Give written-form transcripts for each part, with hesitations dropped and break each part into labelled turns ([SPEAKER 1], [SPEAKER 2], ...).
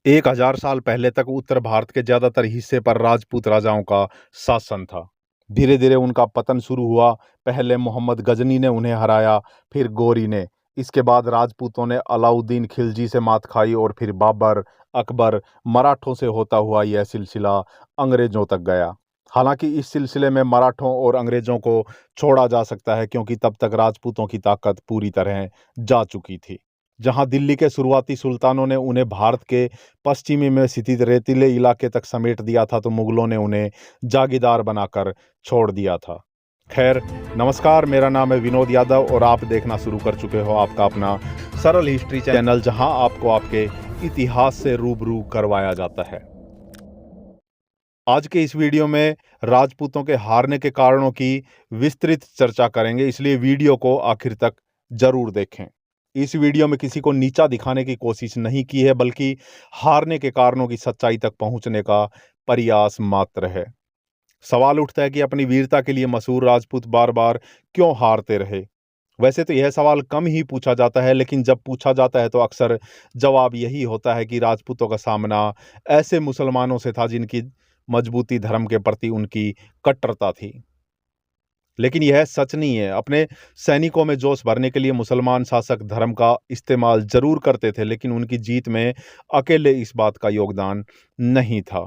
[SPEAKER 1] 1000 साल पहले तक उत्तर भारत के ज्यादातर हिस्से पर राजपूत राजाओं का शासन था। धीरे धीरे उनका पतन शुरू हुआ। पहले मोहम्मद गजनी ने उन्हें हराया, फिर गौरी ने। इसके बाद राजपूतों ने अलाउद्दीन खिलजी से मात खाई और फिर बाबर, अकबर, मराठों से होता हुआ यह सिलसिला अंग्रेजों तक गया। हालांकि इस सिलसिले में मराठों और अंग्रेजों को छोड़ा जा सकता है, क्योंकि तब तक राजपूतों की ताकत पूरी तरह जा चुकी थी। जहां दिल्ली के शुरुआती सुल्तानों ने उन्हें भारत के पश्चिमी में स्थित रेतीले इलाके तक समेट दिया था, तो मुगलों ने उन्हें जागीरदार बनाकर छोड़ दिया था। खैर, नमस्कार, मेरा नाम है विनोद यादव और आप देखना शुरू कर चुके हो आपका अपना सरल हिस्ट्री चैनल, जहां आपको आपके इतिहास से रूबरू करवाया जाता है। आज के इस वीडियो में राजपूतों के हारने के कारणों की विस्तृत चर्चा करेंगे, इसलिए वीडियो को आखिर तक जरूर देखें। इस वीडियो में किसी को नीचा दिखाने की कोशिश नहीं की है, बल्कि हारने के कारणों की सच्चाई तक पहुंचने का प्रयास मात्र है। सवाल उठता है कि अपनी वीरता के लिए मशहूर राजपूत बार बार क्यों हारते रहे। वैसे तो यह सवाल कम ही पूछा जाता है, लेकिन जब पूछा जाता है तो अक्सर जवाब यही होता है कि राजपूतों का सामना ऐसे मुसलमानों से था जिनकी मजबूती धर्म के प्रति उनकी कट्टरता थी। लेकिन यह सच नहीं है। अपने सैनिकों में जोश भरने के लिए मुसलमान शासक धर्म का इस्तेमाल जरूर करते थे, लेकिन उनकी जीत में अकेले इस बात का योगदान नहीं था।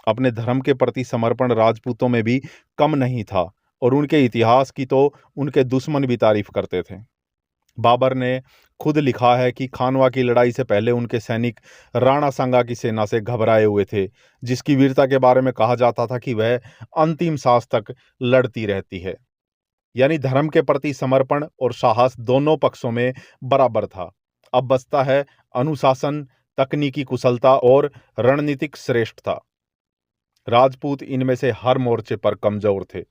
[SPEAKER 1] अपने धर्म के प्रति समर्पण राजपूतों में भी कम नहीं था, और उनके इतिहास की तो उनके दुश्मन भी तारीफ करते थे। बाबर ने खुद लिखा है कि खानवा की लड़ाई से पहले उनके सैनिक राणा सांगा की सेना से घबराए हुए थे, जिसकी वीरता के बारे में कहा जाता था कि वह अंतिम सांस तक लड़ती रहती है। यानी धर्म के प्रति समर्पण और साहस दोनों पक्षों में बराबर था। अब बचता है अनुशासन, तकनीकी कुशलता और रणनीतिक श्रेष्ठता। राजपूत इनमें से हर मोर्चे पर कमजोर थे।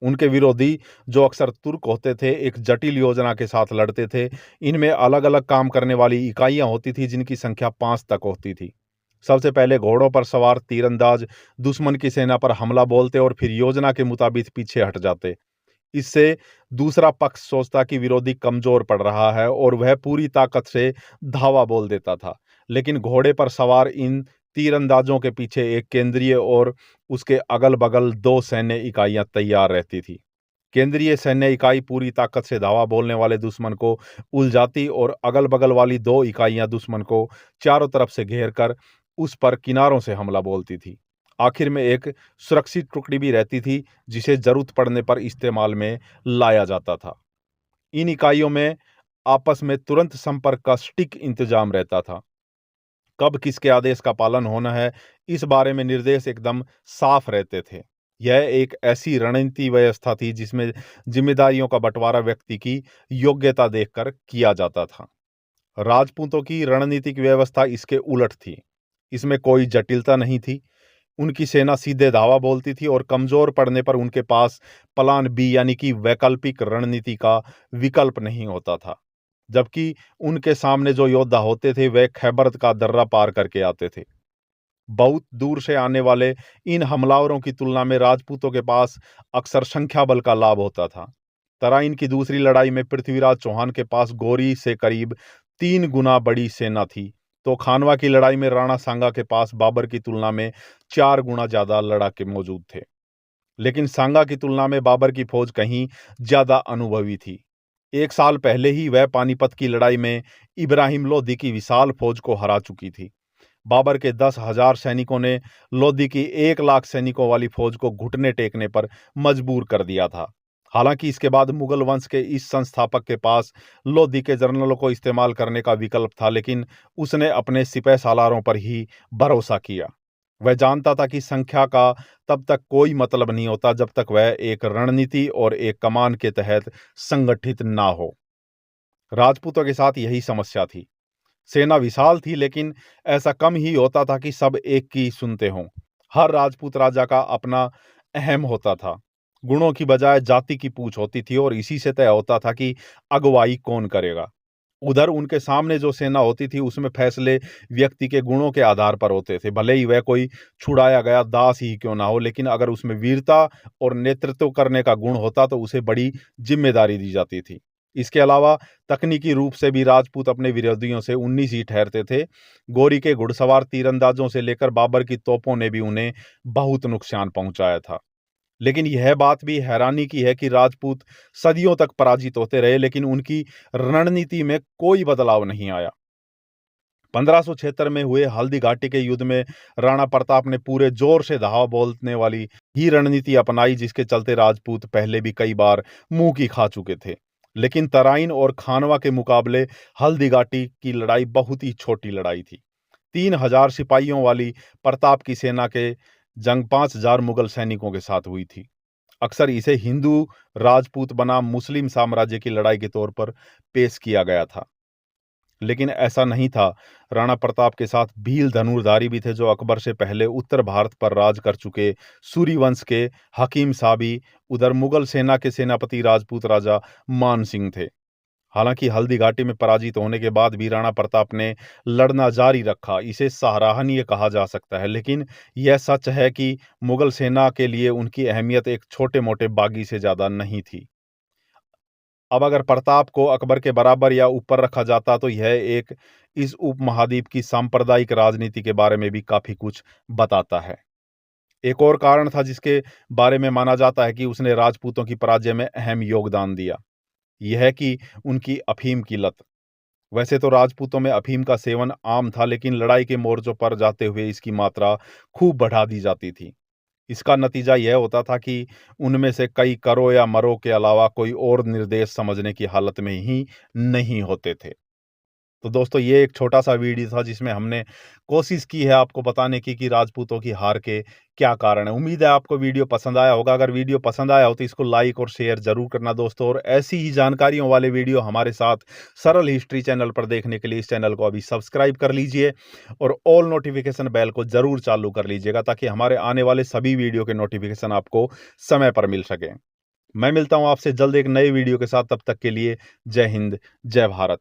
[SPEAKER 1] उनके विरोधी, जो अक्सर तुर्क होते थे, एक जटिल योजना के साथ लड़ते थे। इनमें अलग अलग काम करने वाली इकाइयां होती थी, जिनकी संख्या 5 तक होती थी। सबसे पहले घोड़ों पर सवार तीरंदाज दुश्मन की सेना पर हमला बोलते और फिर योजना के मुताबिक पीछे हट जाते। इससे दूसरा पक्ष सोचता कि विरोधी कमजोर पड़ रहा है और वह पूरी ताकत से धावा बोल देता था। लेकिन घोड़े पर सवार इन तीरंदाजों के पीछे एक केंद्रीय और उसके अगल बगल 2 सैन्य इकाइयां तैयार रहती थी। केंद्रीय सैन्य इकाई पूरी ताकत से धावा बोलने वाले दुश्मन को उलझाती और अगल बगल वाली 2 इकाइयां दुश्मन को चारों तरफ से घेर कर उस पर किनारों से हमला बोलती थी। आखिर में एक सुरक्षित टुकड़ी भी रहती थी, जिसे जरूरत पड़ने पर इस्तेमाल में लाया जाता था। इन इकाइयों में आपस में तुरंत संपर्क का सटीक इंतजाम रहता था। कब किसके आदेश का पालन होना है, इस बारे में निर्देश एकदम साफ रहते थे। यह एक ऐसी रणनीति व्यवस्था थी जिसमें जिम्मेदारियों का बंटवारा व्यक्ति की योग्यता देखकर किया जाता था। राजपूतों की रणनीतिक व्यवस्था इसके उलट थी। इसमें कोई जटिलता नहीं थी। उनकी सेना सीधे धावा बोलती थी और कमजोर पड़ने पर उनके पास प्लान बी यानी कि वैकल्पिक रणनीति का विकल्प नहीं होता था। जबकि उनके सामने जो योद्धा होते थे वे खैबर का दर्रा पार करके आते थे। बहुत दूर से आने वाले इन हमलावरों की तुलना में राजपूतों के पास अक्सर संख्या बल का लाभ होता था। तराइन की दूसरी लड़ाई में पृथ्वीराज चौहान के पास गौरी से करीब 3 गुना बड़ी सेना थी, तो खानवा की लड़ाई में राणा सांगा के पास बाबर की तुलना में 4 गुना ज्यादा लड़ाके मौजूद थे। लेकिन सांगा की तुलना में बाबर की फौज कहीं ज्यादा अनुभवी थी। 1 साल पहले ही वह पानीपत की लड़ाई में इब्राहिम लोधी की विशाल फौज को हरा चुकी थी। बाबर के 10,000 सैनिकों ने लोधी की 1 लाख सैनिकों वाली फौज को घुटने टेकने पर मजबूर कर दिया था। हालांकि इसके बाद मुगल वंश के इस संस्थापक के पास लोधी के जनरलों को इस्तेमाल करने का विकल्प था, लेकिन उसने अपने सिपह सालारों पर ही भरोसा किया। वह जानता था कि संख्या का तब तक कोई मतलब नहीं होता जब तक वह एक रणनीति और एक कमान के तहत संगठित ना हो। राजपूतों के साथ यही समस्या थी। सेना विशाल थी, लेकिन ऐसा कम ही होता था कि सब एक की सुनते हों। हर राजपूत राजा का अपना अहम होता था। गुणों की बजाय जाति की पूछ होती थी और इसी से तय होता था कि अगुवाई कौन करेगा। उधर उनके सामने जो सेना होती थी उसमें फैसले व्यक्ति के गुणों के आधार पर होते थे, भले ही वह कोई छुड़ाया गया दास ही क्यों ना हो। लेकिन अगर उसमें वीरता और नेतृत्व करने का गुण होता तो उसे बड़ी जिम्मेदारी दी जाती थी। इसके अलावा तकनीकी रूप से भी राजपूत अपने विरोधियों से 19 ही ठहरते थे। गोरी के घुड़सवार तीरंदाजों से लेकर बाबर की तोपों ने भी उन्हें बहुत नुकसान पहुंचाया था। लेकिन यह बात भी हैरानी की है कि राजपूत सदियों तक पराजित होते रहे, लेकिन उनकी रणनीति में कोई बदलाव नहीं आया। 1576 में हुए हल्दी घाटी के युद्ध में राणा प्रताप ने पूरे जोर से धावा बोलने वाली ही रणनीति अपनाई, जिसके चलते राजपूत पहले भी कई बार मुंह की खा चुके थे। लेकिन तराइन और खानवा के मुकाबले हल्दी घाटी की लड़ाई बहुत ही छोटी लड़ाई थी। 3000 सिपाहियों वाली प्रताप की सेना के जंग 5000 मुगल सैनिकों के साथ हुई थी। अक्सर इसे हिंदू राजपूत बनाम मुस्लिम साम्राज्य की लड़ाई के तौर पर पेश किया गया था, लेकिन ऐसा नहीं था। राणा प्रताप के साथ भील धनुर्धारी भी थे, जो अकबर से पहले उत्तर भारत पर राज कर चुके सूर्यवंश के हकीम साहबी। उधर मुगल सेना के सेनापति राजपूत राजा मान सिंह थे। हालांकि हल्दी घाटी में पराजित होने के बाद भी राणा प्रताप ने लड़ना जारी रखा। इसे सराहनीय कहा जा सकता है, लेकिन यह सच है कि मुगल सेना के लिए उनकी अहमियत एक छोटे मोटे बागी से ज्यादा नहीं थी। अब अगर प्रताप को अकबर के बराबर या ऊपर रखा जाता तो यह एक इस उपमहाद्वीप की सांप्रदायिक राजनीति के बारे में भी काफी कुछ बताता है। एक और कारण था जिसके बारे में माना जाता है कि उसने राजपूतों की पराजय में अहम योगदान दिया। यह है कि उनकी अफीम की लत। वैसे तो राजपूतों में अफीम का सेवन आम था, लेकिन लड़ाई के मोर्चों पर जाते हुए इसकी मात्रा खूब बढ़ा दी जाती थी। इसका नतीजा यह होता था कि उनमें से कई करो या मरो के अलावा कोई और निर्देश समझने की हालत में ही नहीं होते थे। तो दोस्तों, ये एक छोटा सा वीडियो था जिसमें हमने कोशिश की है आपको बताने की कि राजपूतों की हार के क्या कारण है। उम्मीद है आपको वीडियो पसंद आया होगा। अगर वीडियो पसंद आया हो तो इसको लाइक और शेयर जरूर करना दोस्तों। और ऐसी ही जानकारियों वाले वीडियो हमारे साथ सरल हिस्ट्री चैनल पर देखने के लिए इस चैनल को अभी सब्सक्राइब कर लीजिए और ऑल नोटिफिकेशन बेल को जरूर चालू कर लीजिएगा, ताकि हमारे आने वाले सभी वीडियो के नोटिफिकेशन आपको समय पर मिल सके। मैं मिलता हूं आपसे जल्द एक नए वीडियो के साथ। तब तक के लिए जय हिंद, जय भारत।